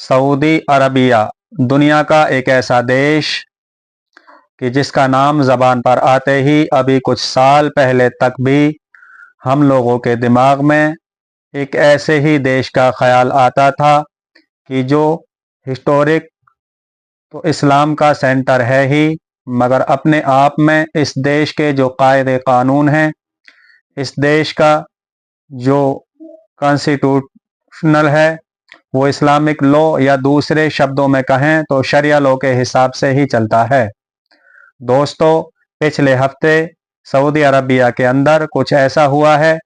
Saudi Arabia दुनिया का एक ऐसा देश कि जिसका नाम ज़बान पर आते ही अभी कुछ साल पहले तक भी हम लोगों के दिमाग में एक ऐसे ही देश का ख्याल आता था कि जो हिस्टोरिक तो इस्लाम का सेंटर है ही, मगर अपने आप में इस देश के जो कायदे कानून हैं, इस देश का जो कॉन्स्टिट्यूशनल है वो इस्लामिक लॉ या दूसरे शब्दों में कहें तो शरिया लॉ के हिसाब से ही चलता है। दोस्तों, पिछले हफ्ते सऊदी अरबिया के अंदर कुछ ऐसा हुआ है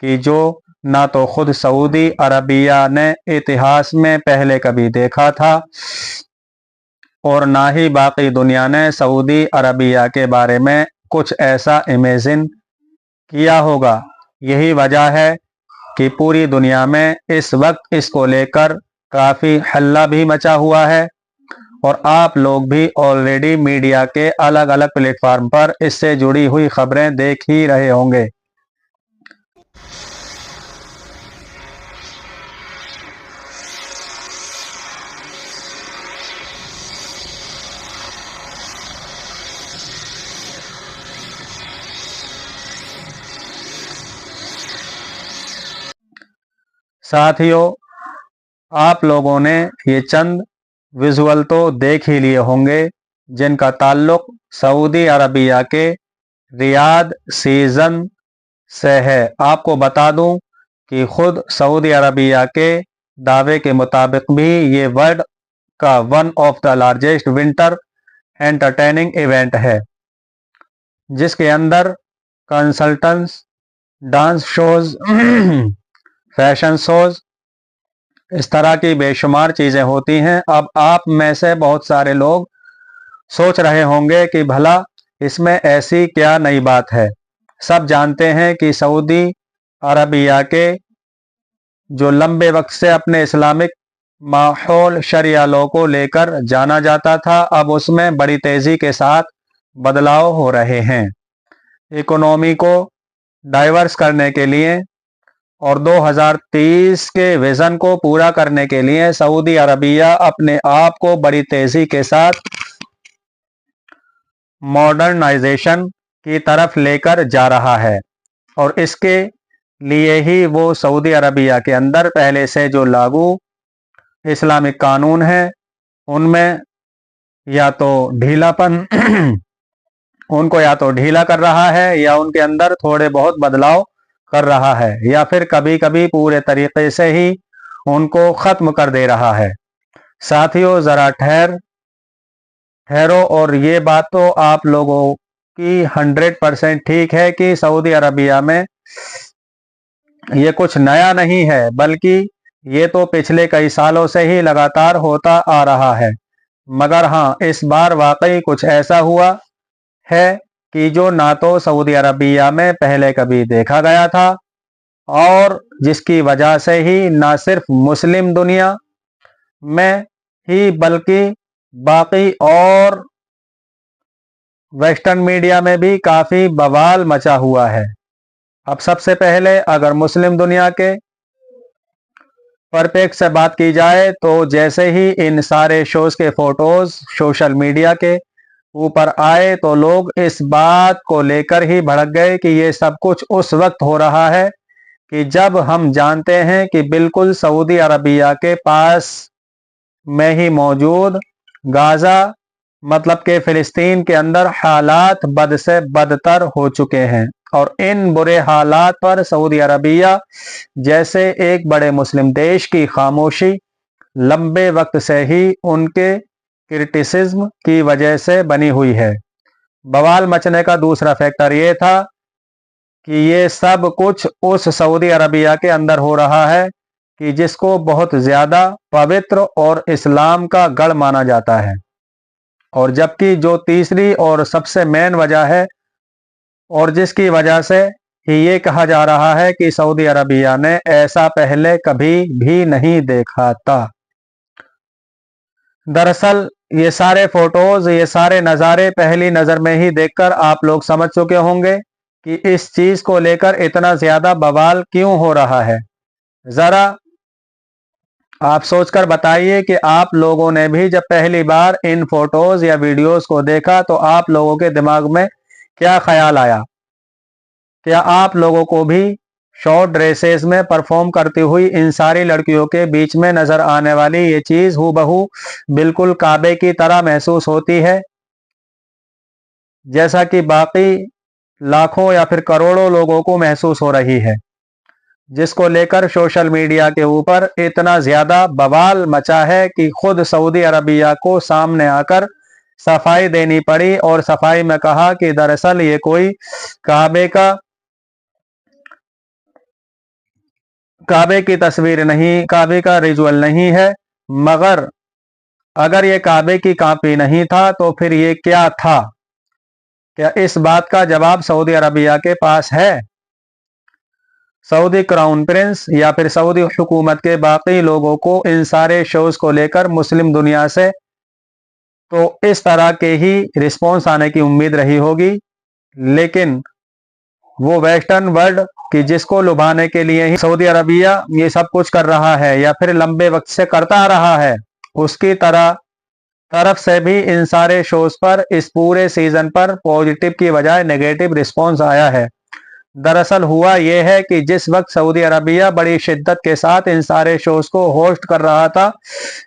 कि जो ना तो खुद सऊदी अरबिया ने इतिहास में पहले कभी देखा था और ना ही बाकी दुनिया ने सऊदी अरबिया के बारे में कुछ ऐसा इमेजिन किया होगा। यही वजह है कि पूरी दुनिया में इस वक्त इसको लेकर काफ़ी हल्ला भी मचा हुआ है और आप लोग भी ऑलरेडी मीडिया के अलग अलग प्लेटफॉर्म पर इससे जुड़ी हुई खबरें देख ही रहे होंगे। साथियों, आप लोगों ने ये चंद विजुअल तो देख ही लिए होंगे जिनका ताल्लुक सऊदी अरबिया के रियाद सीजन से है। आपको बता दूं कि खुद सऊदी अरबिया के दावे के मुताबिक भी ये वर्ल्ड का one of the largest winter entertaining event है, जिसके अंदर consultants, dance shows, fashion shows, इस तरह की बेशुमार चीज़ें होती हैं। अब आप में से बहुत सारे लोग सोच रहे होंगे कि भला इसमें ऐसी क्या नई बात है। सब जानते हैं कि सऊदी अरबिया के जो लंबे वक्त से अपने इस्लामिक माहौल शरिया लॉ को लेकर जाना जाता था, अब उसमें बड़ी तेज़ी के साथ बदलाव हो रहे हैं। इकोनॉमी को डाइवर्स करने के लिए और 2030 के विज़न को पूरा करने के लिए सऊदी अरबिया अपने आप को बड़ी तेज़ी के साथ मॉडर्नाइजेशन की तरफ लेकर जा रहा है और इसके लिए ही वो सऊदी अरबिया के अंदर पहले से जो लागू इस्लामिक कानून है उनमें या तो ढीलापन उनको या तो ढीला कर रहा है या उनके अंदर थोड़े बहुत बदलाव कर रहा है या फिर कभी कभी पूरे तरीके से ही उनको ख़त्म कर दे रहा है। साथियों, ज़रा ठहरो और ये बात तो आप लोगों की 100% ठीक है कि सऊदी अरबिया में ये कुछ नया नहीं है, बल्कि ये तो पिछले कई सालों से ही लगातार होता आ रहा है। मगर हाँ, इस बार वाकई कुछ ऐसा हुआ है कि जो ना तो सऊदी अरबिया में पहले कभी देखा गया था और जिसकी वजह से ही ना सिर्फ मुस्लिम दुनिया में ही बल्कि बाकी और वेस्टर्न मीडिया में भी काफ़ी बवाल मचा हुआ है। अब सबसे पहले अगर मुस्लिम दुनिया के परिप्रेक्ष्य से बात की जाए तो जैसे ही इन सारे शोज के फोटोज सोशल मीडिया के ऊपर आए तो लोग इस बात को लेकर ही भड़क गए कि ये सब कुछ उस वक्त हो रहा है कि जब हम जानते हैं कि बिल्कुल सऊदी अरबिया के पास में ही मौजूद गाज़ा मतलब के फ़िलिस्तीन के अंदर हालात बद से बदतर हो चुके हैं और इन बुरे हालात पर सऊदी अरबिया जैसे एक बड़े मुस्लिम देश की खामोशी लंबे वक्त से ही उनके क्रिटिसिज्म की वजह से बनी हुई है। बवाल मचने का दूसरा फैक्टर ये था कि ये सब कुछ उस सऊदी अरबिया के अंदर हो रहा है कि जिसको बहुत ज़्यादा पवित्र और इस्लाम का गढ़ माना जाता है, और जबकि जो तीसरी और सबसे मेन वजह है और जिसकी वजह से ही ये कहा जा रहा है कि सऊदी अरबिया ने ऐसा पहले कभी भी नहीं देखा था। दरअसल ये सारे फोटोज, ये सारे नज़ारे पहली नज़र में ही देखकर आप लोग समझ चुके होंगे कि इस चीज़ को लेकर इतना ज़्यादा बवाल क्यों हो रहा है। ज़रा आप सोचकर बताइए कि आप लोगों ने भी जब पहली बार इन फोटोज या वीडियोस को देखा तो आप लोगों के दिमाग में क्या ख्याल आया? क्या आप लोगों को भी शॉर्ट ड्रेसेस में परफॉर्म करती हुई इन सारी लड़कियों के बीच में नजर आने वाली ये चीज हूबहू बिल्कुल काबे की तरह महसूस होती है, जैसा कि बाकी लाखों या फिर करोड़ों लोगों को महसूस हो रही है, जिसको लेकर सोशल मीडिया के ऊपर इतना ज्यादा बवाल मचा है कि खुद सऊदी अरबिया को सामने आकर सफाई देनी पड़ी और सफाई में कहा कि दरअसल ये कोई काबे का काबे की तस्वीर नहीं, काबे का रिजुअल नहीं है, मगर अगर ये काबे की कॉपी नहीं था तो फिर ये क्या था? क्या इस बात का जवाब सऊदी अरबिया के पास है? सऊदी क्राउन प्रिंस या फिर सऊदी हुकूमत के बाकी लोगों को इन सारे शोज को लेकर मुस्लिम दुनिया से तो इस तरह के ही रिस्पॉन्स आने की उम्मीद रही होगी, लेकिन वो वेस्टर्न वर्ल्ड कि जिसको लुभाने के लिए ही सऊदी अरबिया ये सब कुछ कर रहा है या फिर लंबे वक्त से करता आ रहा है, उसकी तरफ से भी इन सारे शोज पर इस पूरे सीजन पर पॉजिटिव की बजाय नेगेटिव रिस्पॉन्स आया है। दरअसल हुआ यह है कि जिस वक्त सऊदी अरबिया बड़ी शिद्दत के साथ इन सारे शोज को होस्ट कर रहा था,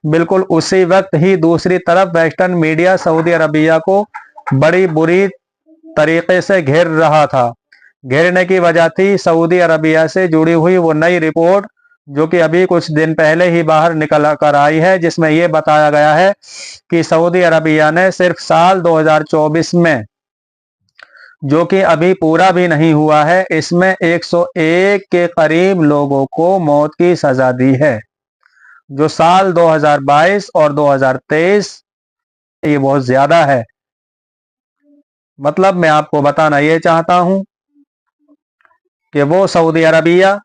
बिल्कुल उसी वक्त ही दूसरी तरफ वेस्टर्न मीडिया सऊदी अरबिया को बड़ी बुरी तरीके से घेर रहा था। घेरने की वजह थी सऊदी अरबिया से जुड़ी हुई वो नई रिपोर्ट जो कि अभी कुछ दिन पहले ही बाहर निकल कर आई है, जिसमें यह बताया गया है कि सऊदी अरबिया ने सिर्फ साल 2024 में, जो कि अभी पूरा भी नहीं हुआ है, इसमें 101 के करीब लोगों को मौत की सजा दी है। जो साल 2022 और 2023 ये बहुत ज्यादा है। मतलब मैं आपको बताना ये चाहता हूं कि वो सऊदी अरबिया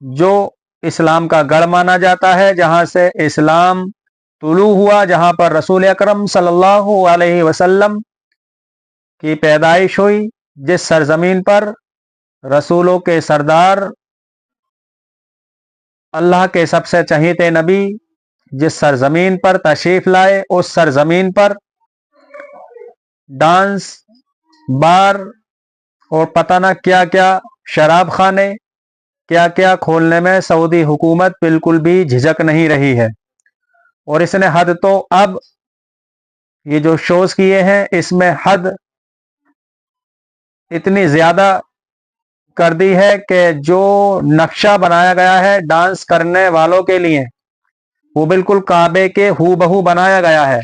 जो इस्लाम का गढ़ माना जाता है, जहां से इस्लाम तुलू हुआ, जहां पर रसूल अकरम सल्लल्लाहु अलैहि वसल्लम की पैदाइश हुई, जिस सरजमीन पर रसूलों के सरदार, अल्लाह के सबसे चहीते नबी जिस सरजमीन पर तशरीफ लाए, उस सरजमीन पर डांस बार और पता ना क्या क्या शराब खाने क्या क्या खोलने में सऊदी हुकूमत बिल्कुल भी झिझक नहीं रही है। और इसने हद तो अब ये जो शोज किए हैं इसमें हद इतनी ज्यादा कर दी है कि जो नक्शा बनाया गया है डांस करने वालों के लिए वो बिल्कुल काबे के हूबहू बनाया गया है।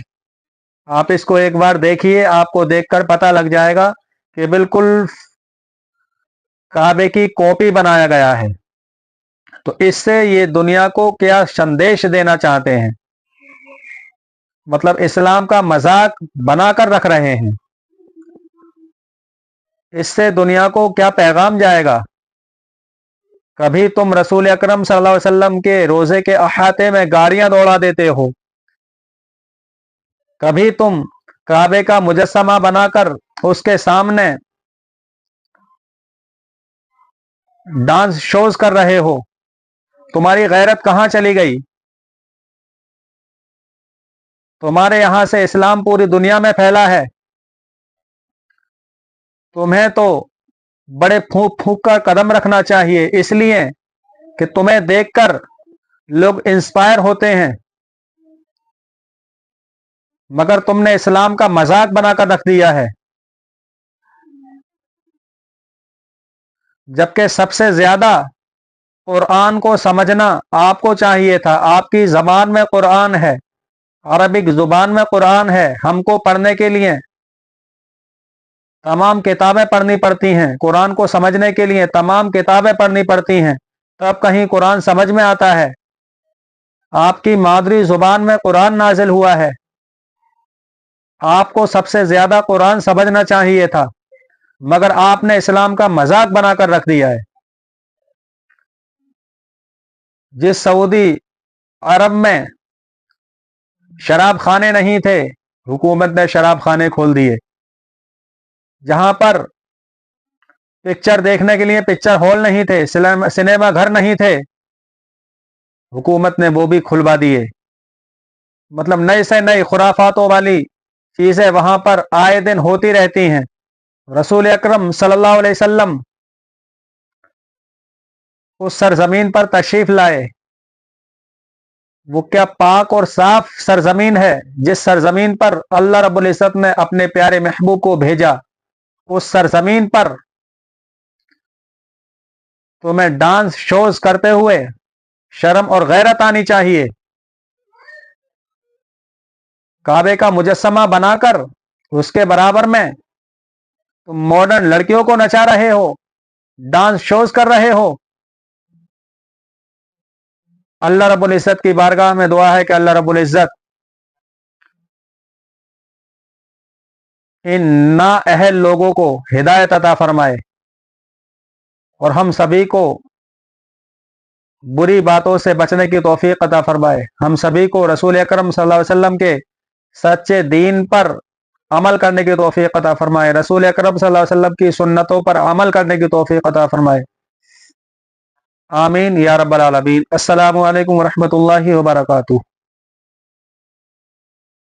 आप इसको एक बार देखिए, आपको देखकर पता लग जाएगा कि बिल्कुल काबे की कॉपी बनाया गया है। तो इससे ये दुनिया को क्या संदेश देना चाहते हैं? मतलब इस्लाम का मजाक बनाकर रख रहे हैं। इससे दुनिया को क्या पैगाम जाएगा? कभी तुम रसूल अकरम सल्लल्लाहु अलैहि वसल्लम के रोजे के अहाते में गाड़ियां दौड़ा देते हो, कभी तुम काबे का मुजस्समा बनाकर उसके सामने डांस शोज कर रहे हो। तुम्हारी गैरत कहां चली गई? तुम्हारे यहां से इस्लाम पूरी दुनिया में फैला है। तुम्हें तो बड़े फूंक फूंक कर कदम रखना चाहिए, इसलिए कि तुम्हें देखकर लोग इंस्पायर होते हैं, मगर तुमने इस्लाम का मजाक बनाकर रख दिया है। जबकि सबसे ज्यादा कुरान को समझना आपको चाहिए था। आपकी जबान में कुरान है, अरबिक जुबान में कुरान है। हमको पढ़ने के लिए तमाम किताबें पढ़नी पड़ती हैं, कुरान को समझने के लिए तमाम किताबें पढ़नी पड़ती हैं, तब कहीं कुरान समझ में आता है। आपकी मादरी जुबान में कुरान नाजिल हुआ है, आपको सबसे ज्यादा कुरान समझना चाहिए था, मगर आपने इस्लाम का मजाक बनाकर रख दिया है। जिस सऊदी अरब में शराब खाने नहीं थे, हुकूमत ने शराब खाने खोल दिए। जहां पर पिक्चर देखने के लिए पिक्चर हॉल नहीं थे, सिनेमा घर नहीं थे, हुकूमत ने वो भी खुलवा दिए। मतलब नई से नई खुराफातों वाली चीजें वहां पर आए दिन होती रहती हैं। रसूल अकरम सल्लल्लाहु अलैहि वसल्लम उस सरजमीन पर तशरीफ लाए। वो क्या पाक और साफ सरजमीन है जिस सरजमीन पर अल्लाह रब्बुल इज्जत ने अपने प्यारे महबूब को भेजा। उस सरजमीन पर तुम्हें डांस शोज करते हुए शर्म और गैरत आनी चाहिए। काबे का मुजस्समा बनाकर उसके बराबर में तुम मॉडर्न लड़कियों को नचा रहे हो, डांस शोज कर रहे हो। अल्लाह रब्बुल इज्जत की बारगाह में दुआ है कि अल्लाह रब्बुल इज्जत इन ना अहल लोगों को हिदायत अता फरमाए और हम सभी को बुरी बातों से बचने की तौफीक अता फरमाए। हम सभी को रसूल अकरम सल्लल्लाहु अलैहि वसल्लम के सच्चे दीन पर अमल करने की तौफीक अता फरमाए। रसूल अकरम सल्लल्लाहु अलैहि वसल्लम की सुन्नतों पर अमल करने की तौफीक अता फरमाए। आमीन या रब्बल आलमीन। अस्सलामु अलैकुम व रहमतुल्लाहि व बरकातुहू।